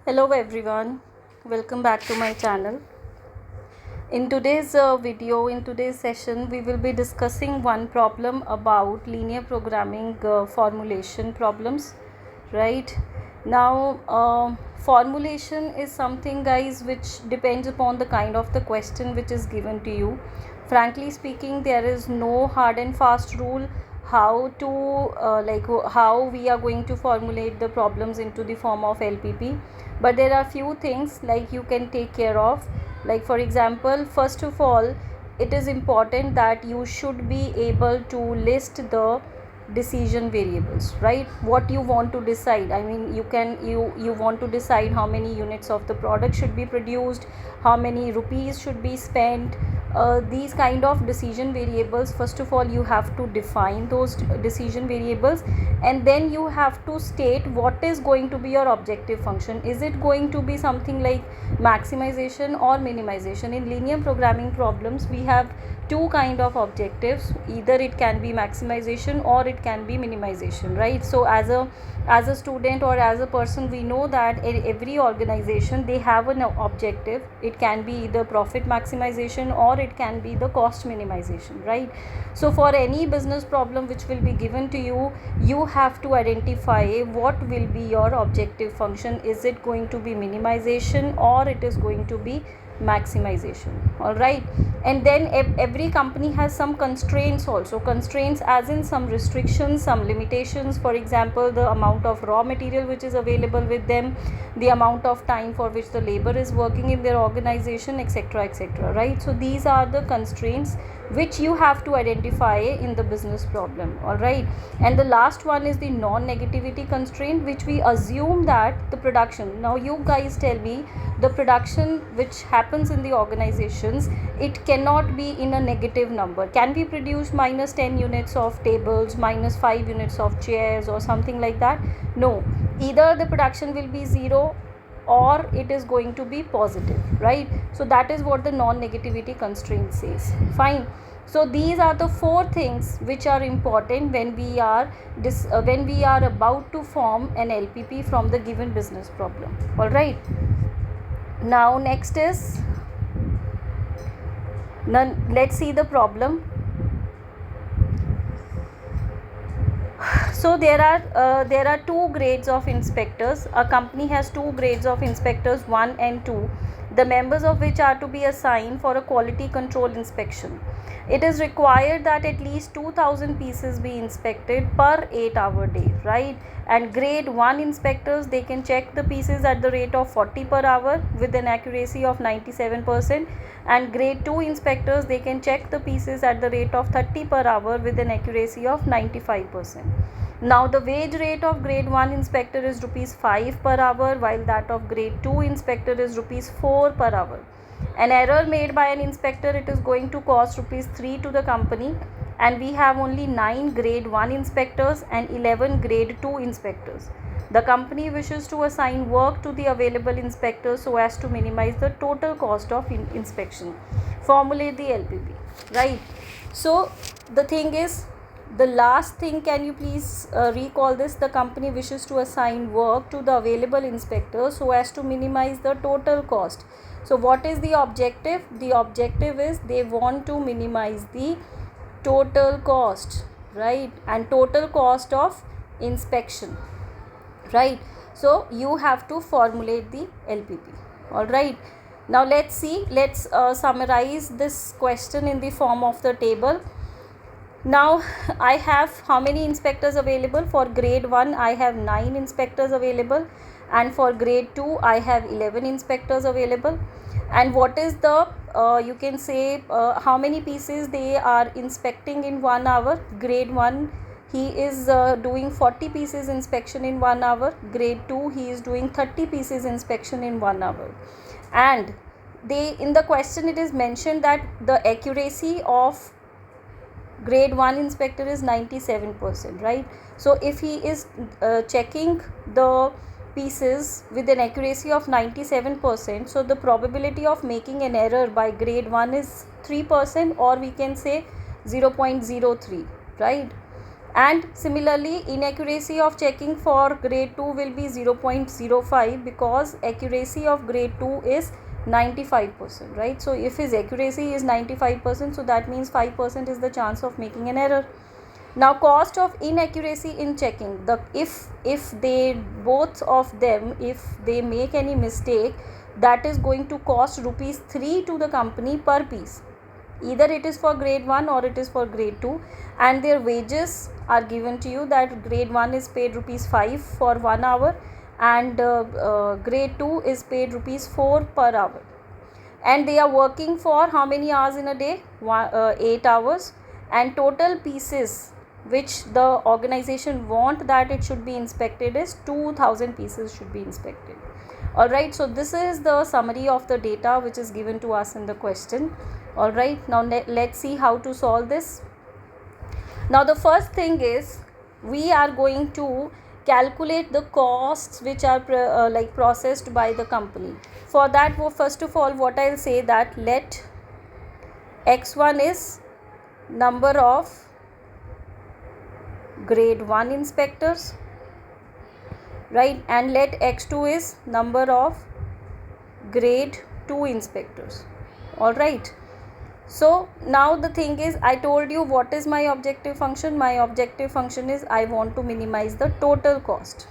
Hello everyone, welcome back to my channel. In today's in today's session, we will be discussing one problem about linear programming formulation problems. Right now, formulation is something, guys, which depends upon the kind of the question which is given to you. Frankly speaking, there is no hard and fast rule how to how we are going to formulate the problems into the form of LPP, but there are few things like you can take care of. Like for example, first of all, it is important that you should be able to list the decision variables, right? What you want to decide, I mean, you want to decide how many units of the product should be produced, how many rupees should be spent. These kind of decision variables, first of all you have to define those decision variables, and then you have to state what is going to be your objective function. Is it going to be something like maximization or minimization? In linear programming problems, we have two kind of objectives. Either it can be maximization or it can be minimization, right? So as a student or as a person, we know that every organization, they have an objective. It can be either profit maximization or it can be the cost minimization, right? So for any business problem which will be given to you, you have to identify what will be your objective function. Is it going to be minimization or it is going to be maximization? All right. And then every company has some constraints also. Constraints as in some restrictions, some limitations. For example, the amount of raw material which is available with them, the amount of time for which the labor is working in their organization, etc, etc, right? So these are the constraints which you have to identify in the business problem. All right. And the last one is the non-negativity constraint, which we assume that the production, now you guys tell me, the production which happens in the organizations, it cannot be in a negative number. Can we produce minus 10 units of tables, minus 5 units of chairs, or something like that? No, either the production will be zero or it is going to be positive, right? So that is what the non-negativity constraint says. Fine. So these are the four things which are important when we are about to form an LPP from the given business problem. All right. Now next is, now let's see the problem. So there are two grades of inspectors. A company has two grades of inspectors, 1 and 2, the members of which are to be assigned for a quality control inspection. It is required that at least 2000 pieces be inspected per 8-hour day, right? And grade 1 inspectors, they can check the pieces at the rate of 40 per hour with an accuracy of 97%, and grade 2 inspectors, they can check the pieces at the rate of 30 per hour with an accuracy of 95%. Now the wage rate of grade 1 inspector is rupees 5 per hour, while that of grade 2 inspector is rupees 4 per hour. An error made by an inspector, it is going to cost rupees 3 to the company, and we have only 9 grade 1 inspectors and 11 grade 2 inspectors. The company wishes to assign work to the available inspectors so as to minimize the total cost of inspection. Formulate the LPP, right? So the thing is, the last thing, can you please recall this? The company wishes to assign work to the available inspectors so as to minimize the total cost. So what is the objective? The objective is they want to minimize the total cost, right? And total cost of inspection, right? So you have to formulate the LPP. All right. Now let's see, let's summarize this question in the form of the table. Now I have how many inspectors available? For grade 1 I have 9 inspectors available, and for grade 2 I have 11 inspectors available. And what is the you can say how many pieces they are inspecting in 1 hour? Grade 1, he is doing 40 pieces inspection in 1 hour. Grade 2, he is doing 30 pieces inspection in 1 hour. And they, in the question it is mentioned that the accuracy of grade 1 inspector is 97%, right? So if he is checking the pieces with an accuracy of 97%, so the probability of making an error by grade 1 is 3%, or we can say 0.03, right? And similarly, inaccuracy of checking for grade 2 will be 0.05 because accuracy of grade 2 is 95%, right? So if his accuracy is 95%, so that means 5% is the chance of making an error. Now cost of inaccuracy in checking, if they both of them, if they make any mistake, that is going to cost rupees 3 to the company per piece. Either it is for grade 1 or it is for grade 2, and their wages are given to you that grade 1 is paid rupees 5 for 1 hour and grade 2 is paid rupees 4 per hour, and they are working for how many hours in a day? 8 hours, and total pieces which the organization want that it should be inspected is 2000 pieces should be inspected. Alright, so this is the summary of the data which is given to us in the question. Alright, now let's see how to solve this. Now the first thing is we are going to calculate the costs which are processed by the company. For that, first of all, what I'll say that let x1 is number of grade 1 inspectors, right, and let x2 is number of grade 2 inspectors. All right, so now the thing is, I told you what is my objective function. My objective function is I want to minimize the total cost.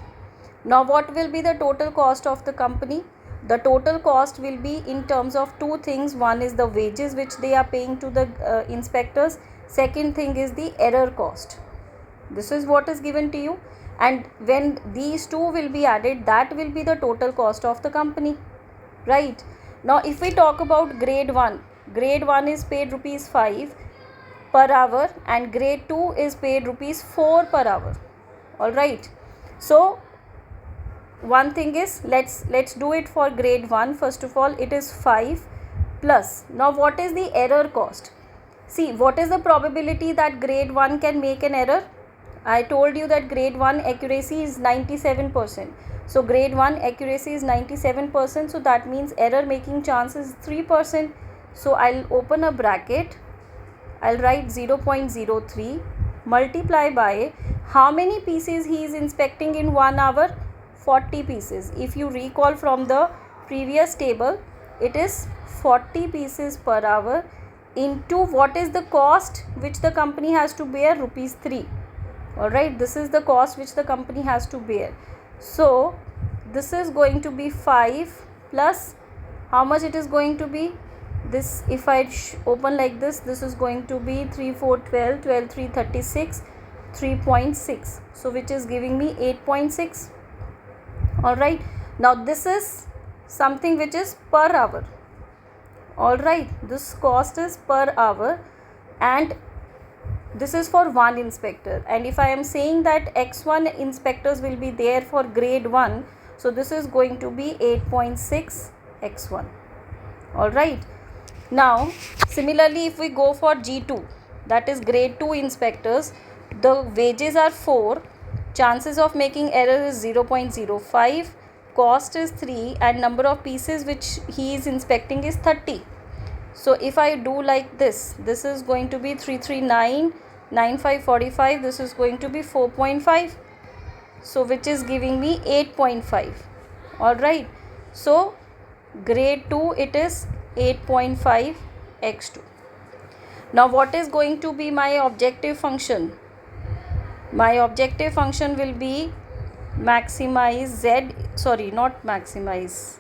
Now what will be the total cost of the company? The total cost will be in terms of two things. One is the wages which they are paying to the inspectors. Second thing is the error cost. This is what is given to you, and when these two will be added, that will be the total cost of the company, right? Now if we talk about grade 1 is paid rupees 5 per hour and grade 2 is paid rupees 4 per hour. All right, so one thing is, let's do it for grade 1. First of all, it is 5 plus, now what is the error cost? See, what is the probability that grade 1 can make an error? I told you that grade 1 accuracy is 97%. So grade 1 accuracy is 97%, so that means error making chance is 3%. So I'll open a bracket, I'll write 0.03 multiply by how many pieces he is inspecting in 1 hour? 40 pieces. If you recall from the previous table, it is 40 pieces per hour into what is the cost which the company has to bear? Rupees 3. Alright, this is the cost which the company has to bear. So this is going to be 5 plus how much it is going to be? This, if I open like this is going to be 3 4 12 12 3 36 3.6, so which is giving me 8.6. Alright, now this is something which is per hour. Alright, this cost is per hour and this is for one inspector, and if I am saying that x1 inspectors will be there for grade 1, so this is going to be 8.6 x1. Alright, now similarly if we go for G2, that is grade 2 inspectors, the wages are 4, chances of making error is 0.05, cost is 3, and number of pieces which he is inspecting is 30. So if I do like this is going to be 339 9545, this is going to be 4.5, so which is giving me 8.5. Alright, so grade 2 it is 8.5 x2. Now what is going to be my objective function? My objective function will be maximize z, sorry, not maximize,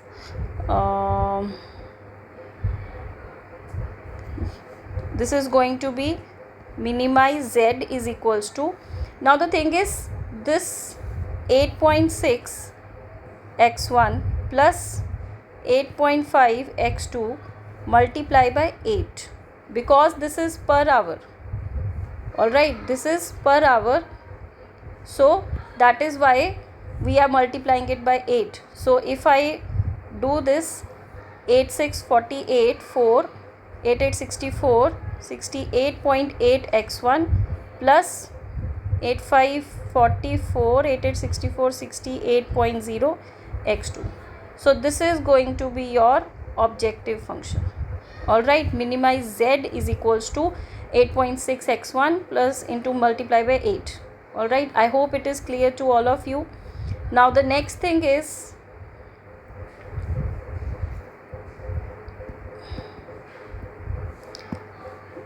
this is going to be minimize z is equals to, now the thing is this 8.6 x1 plus 8.5 x2 multiply by 8, because this is per hour. Alright, this is per hour, so that is why we are multiplying it by 8. So if I do this 8 6 48 4 8 8 64 68.8 x1 plus 8 5 44 8 8 64 68.0 x2. So this is going to be your objective function. Alright, minimize z is equals to 8.6 x1 plus into multiply by 8. All right, I hope it is clear to all of you. Now the next thing is,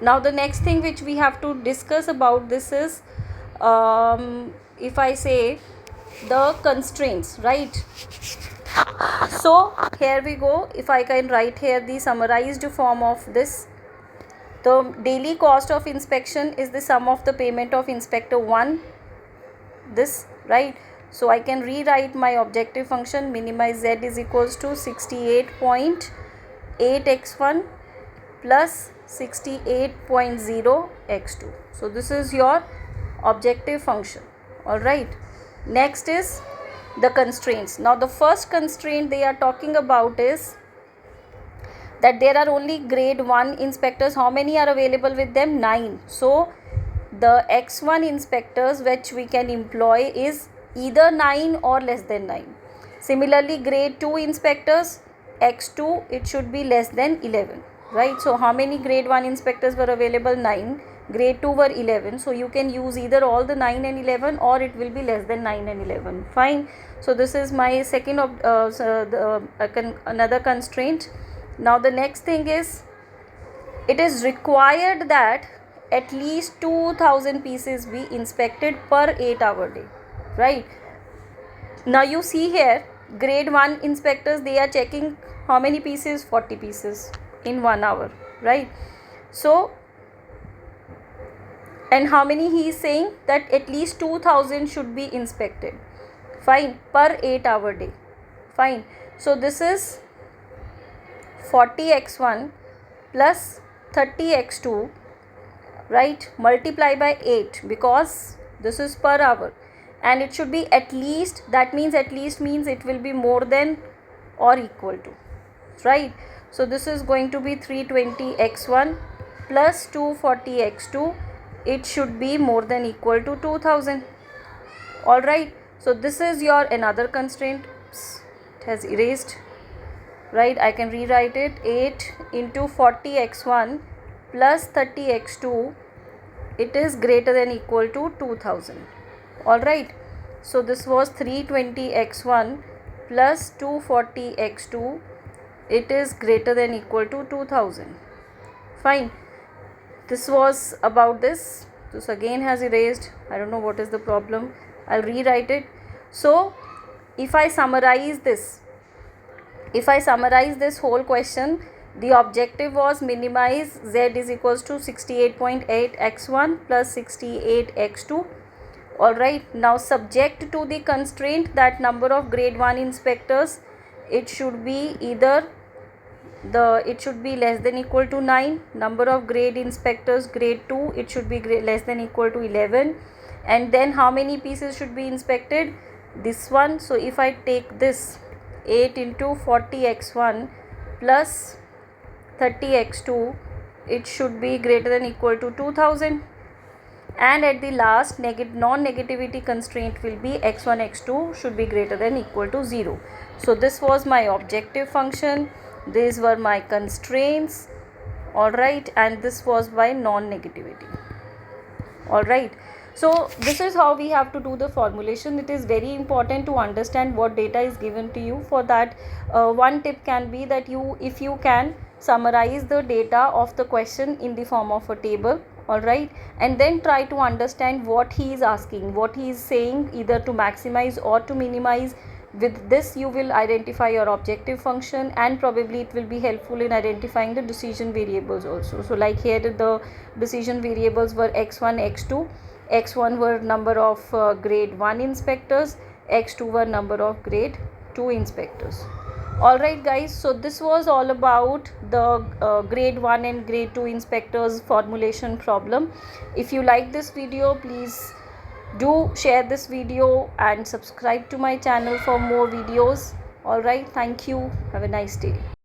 which we have to discuss about this is, if I say the constraints, right? So here we go. If I can write here the summarized form of this, the daily cost of inspection is the sum of the payment of inspector 1, this, right? So I can rewrite my objective function minimize z is equals to 68.8 x1 plus 68.0 x2. So this is your objective function. All right, next is the constraints. Now the first constraint they are talking about is that there are only grade 1 inspectors. How many are available with them? 9. So the x1 inspectors which we can employ is either 9 or less than 9. Similarly, grade 2 inspectors, x2, it should be less than 11, right? So how many grade 1 inspectors were available? 9. Grade 2 were 11. So you can use either all the 9 and 11, or it will be less than 9 and 11. Fine. So this is my second another constraint. Now the next thing is, it is required that at least 2000 pieces be inspected per 8-hour day, right? Now you see here, grade 1 inspectors, they are checking how many pieces? 40 pieces in 1 hour, right? So, and how many he is saying? That at least 2000 should be inspected. Fine, per 8-hour day. Fine. So this is 40 x1 plus 30 x2, right? Multiply by 8, because this is per hour, and it should be at least, that means at least means it will be more than or equal to, right? So this is going to be 320 x1 plus 240 x2. It should be more than equal to 2000. All right, so this is your another constraint. Oops, it has erased, right? I can rewrite it. 8 into 40 x1 plus 30 x2, it is greater than equal to 2000. All right, so this was 320 x1 plus 240 x2, it is greater than equal to 2000. Fine, this was about this. This again has erased. I don't know what is the problem. I'll rewrite it. So if I summarize this whole question, the objective was minimize z is equals to 68.8 x1 plus 68 x2. All right, now subject to the constraint that number of grade 1 inspectors, it should be either it should be less than equal to 9. Number of grade inspectors grade 2, it should be less than equal to 11. And then how many pieces should be inspected? This one. So if I take this 8 into 40 x1 plus 30 x2, it should be greater than equal to 2000. And at the last, non-negativity constraint will be x1 x2 should be greater than equal to 0. So this was my objective function, these were my constraints. All right, and this was by non-negativity. All right, so this is how we have to do the formulation. It is very important to understand what data is given to you. For that, one tip can be that if you can summarize the data of the question in the form of a table. All right, and then try to understand what he is asking, what he is saying, either to maximize or to minimize. With this you will identify your objective function, and probably it will be helpful in identifying the decision variables also. So like here the decision variables were x1 x2. x1 were number of grade 1 inspectors, x2 were number of grade 2 inspectors. All right guys, so this was all about the grade 1 and grade 2 inspectors formulation problem. If you like this video, please do share this video and subscribe to my channel for more videos. All right, thank you, have a nice day.